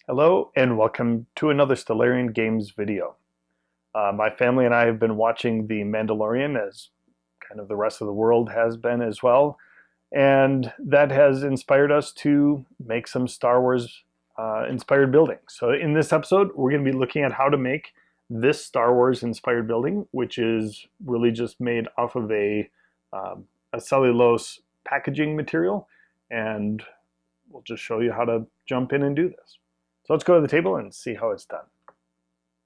Hello and welcome to another Stellarian Games video. My family and I have been watching The Mandalorian, as kind of the rest of the world has been as well, and that has inspired us to make some Star Wars inspired buildings. So in this episode, we're going to be looking at how to make this Star Wars inspired building, which is really just made off of a cellulose packaging material, and we'll just show you how to jump in and do this. So let's go to the table and see how it's done.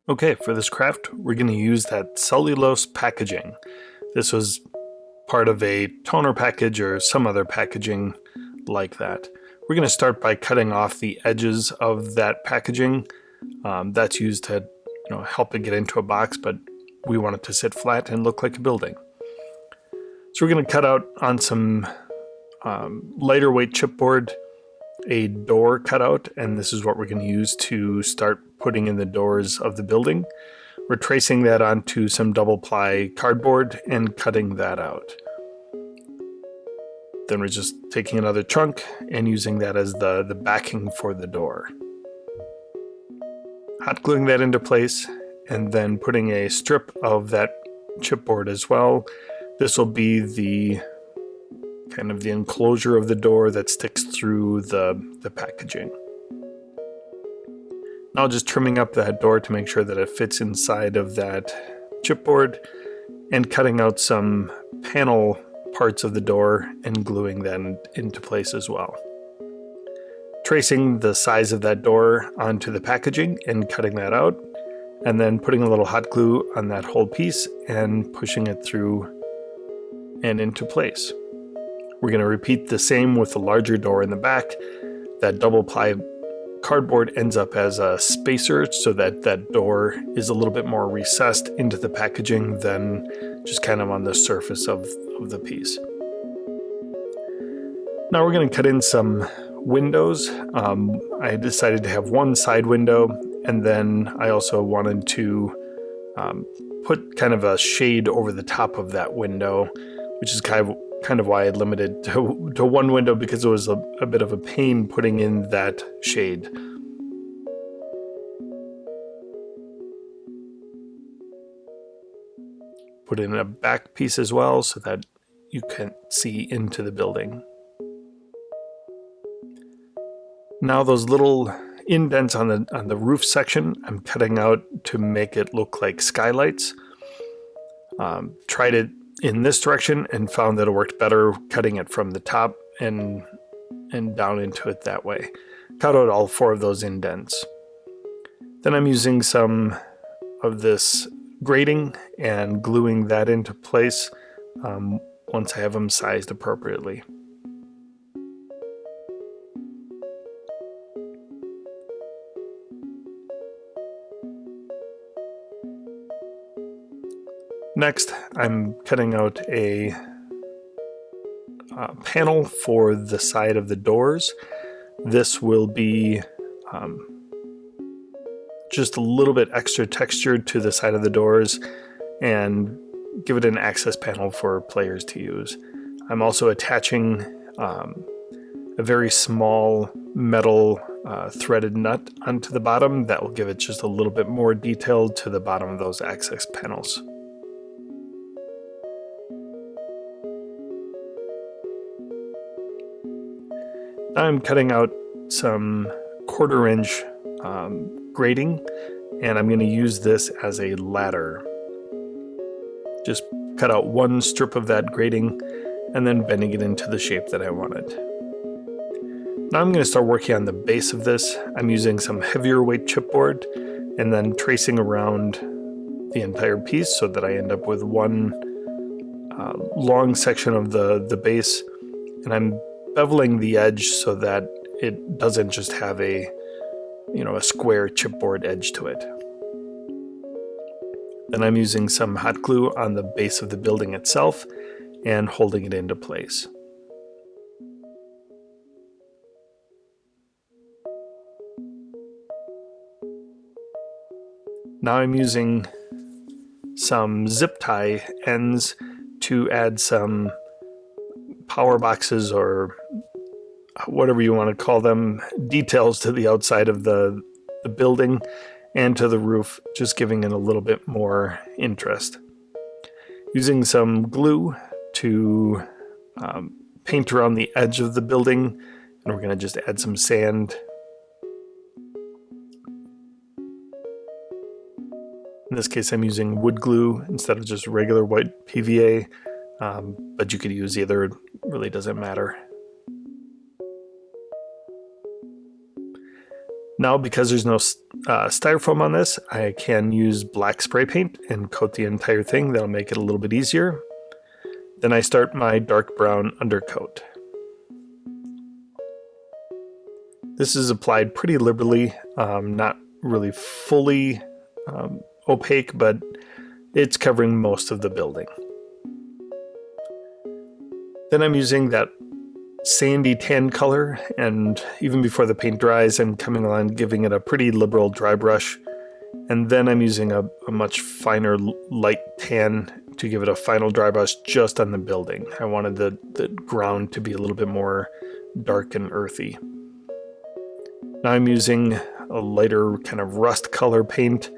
Okay, for this craft, we're going to use that cellulose packaging. This was part of a toner package or some other packaging like that. We're going to start by cutting off the edges of that packaging. That's used to help it get into a box, but we want it to sit flat and look like a building. So we're going to cut out on some lighter weight chipboard a door cutout, and this is what we're going to use to start putting in the doors of the building. We're tracing that onto some double ply cardboard and cutting that out. Then we're just taking another chunk and using that as the backing for the door. Hot gluing that into place and then putting a strip of that chipboard as well. This will be the kind of the enclosure of the door that sticks through the packaging. Now just trimming up that door to make sure that it fits inside of that chipboard and cutting out some panel parts of the door and gluing that into place as well. Tracing the size of that door onto the packaging and cutting that out, and then putting a little hot glue on that whole piece and pushing it through and into place. We're going to repeat the same with the larger door in the back. That double ply cardboard ends up as a spacer so that that door is a little bit more recessed into the packaging than just kind of on the surface of the piece. Now we're going to cut in some windows. I decided to have one side window, and then I also wanted to put kind of a shade over the top of that window, which is kind of why I limited to one window, because it was a bit of a pain putting in that shade. Put in a back piece as well so that you can see into the building. Now those little indents on the roof section, I'm cutting out to make it look like skylights. Tried it in this direction and found that it worked better cutting it from the top and down into it that way. Cut out all 4 of those indents. Then I'm using some of this grating and gluing that into place once I have them sized appropriately. Next, I'm cutting out a panel for the side of the doors. This will be just a little bit extra textured to the side of the doors and give it an access panel for players to use. I'm also attaching a very small metal threaded nut onto the bottom that will give it just a little bit more detail to the bottom of those access panels. Now I'm cutting out some 1/4 inch grating, and I'm going to use this as a ladder. Just cut out one strip of that grating and then bending it into the shape that I wanted. Now I'm going to start working on the base of this. I'm using some heavier weight chipboard and then tracing around the entire piece so that I end up with one long section of the base, and I'm beveling the edge so that it doesn't just have a square chipboard edge to it. Then I'm using some hot glue on the base of the building itself and holding it into place. Now I'm using some zip tie ends to add some power boxes or whatever you want to call them, details to the outside of the building and to the roof, just giving it a little bit more interest. Using some glue to paint around the edge of the building, and we're going to just add some sand. In this case, I'm using wood glue instead of just regular white PVA, but you could use either, it really doesn't matter. Now, because there's no styrofoam on this, I can use black spray paint and coat the entire thing. That'll make it a little bit easier. Then I start my dark brown undercoat. This is applied pretty liberally, not really fully opaque, but it's covering most of the building. Then I'm using that sandy tan color, and even before the paint dries, I'm coming along giving it a pretty liberal dry brush, and then I'm using a much finer light tan to give it a final dry brush just on the building. I wanted the ground to be a little bit more dark and earthy. Now I'm using a lighter kind of rust color paint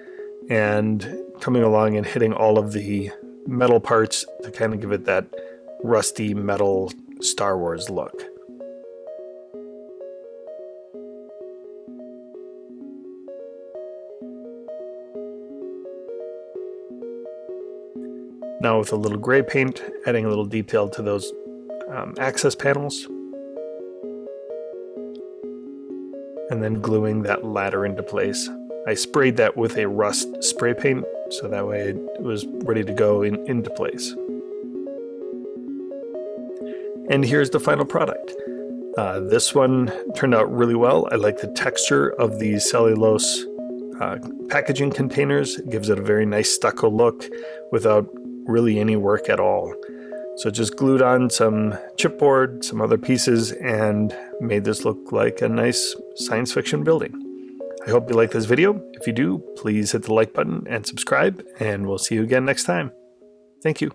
and coming along and hitting all of the metal parts to kind of give it that rusty metal Star Wars look. Now with a little gray paint, adding a little detail to those access panels, and then gluing that ladder into place. I sprayed that with a rust spray paint, so that way it was ready to go into place. And here's the final product. This one turned out really well. I like the texture of the cellulose packaging containers. It gives it a very nice stucco look without really any work at all. So just glued on some chipboard, some other pieces, and made this look like a nice science fiction building. I hope you like this video. If you do, please hit the like button and subscribe, and we'll see you again next time. Thank you.